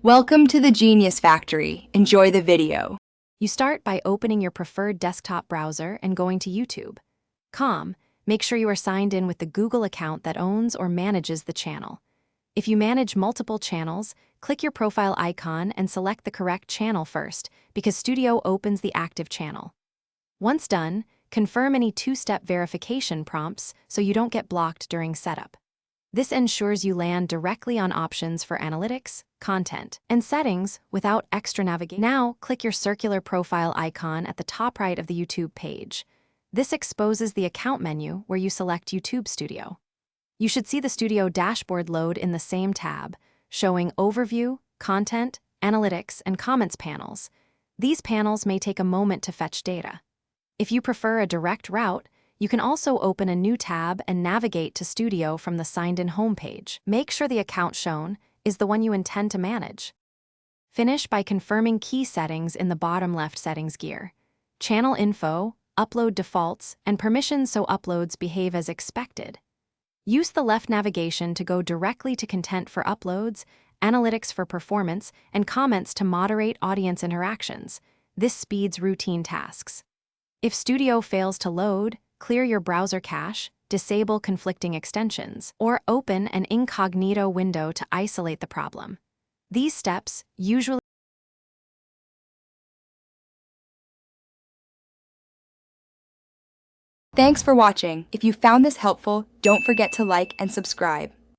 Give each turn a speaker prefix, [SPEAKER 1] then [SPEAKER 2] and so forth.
[SPEAKER 1] Welcome to the Genius Factory. Enjoy the video.
[SPEAKER 2] You start by opening your preferred desktop browser and going to YouTube.com. Make sure you are signed in with the Google account that owns or manages the channel. If you manage multiple channels, click your profile icon and select the correct channel first, because Studio opens the active channel. Once done, confirm any two-step verification prompts so you don't get blocked during setup. This ensures you land directly on options for analytics, content, and settings without extra navigation. Now, click your circular profile icon at the top right of the YouTube page. This exposes the account menu where you select YouTube Studio. You should see the Studio dashboard load in the same tab, showing Overview, Content, Analytics, and Comments panels. These panels may take a moment to fetch data. If you prefer a direct route, you can also open a new tab and navigate to Studio from the signed-in homepage. Make sure the account shown is the one you intend to manage. Finish by confirming key settings in the bottom left settings gear. Channel info, upload defaults, and permissions so uploads behave as expected. Use the left navigation to go directly to content for uploads, analytics for performance, and comments to moderate audience interactions. This speeds routine tasks. If Studio fails to load, clear your browser cache, disable conflicting extensions, or open an incognito window to isolate the problem. These steps usually
[SPEAKER 1] Thanks for watching. If you found this helpful, don't forget to like and subscribe.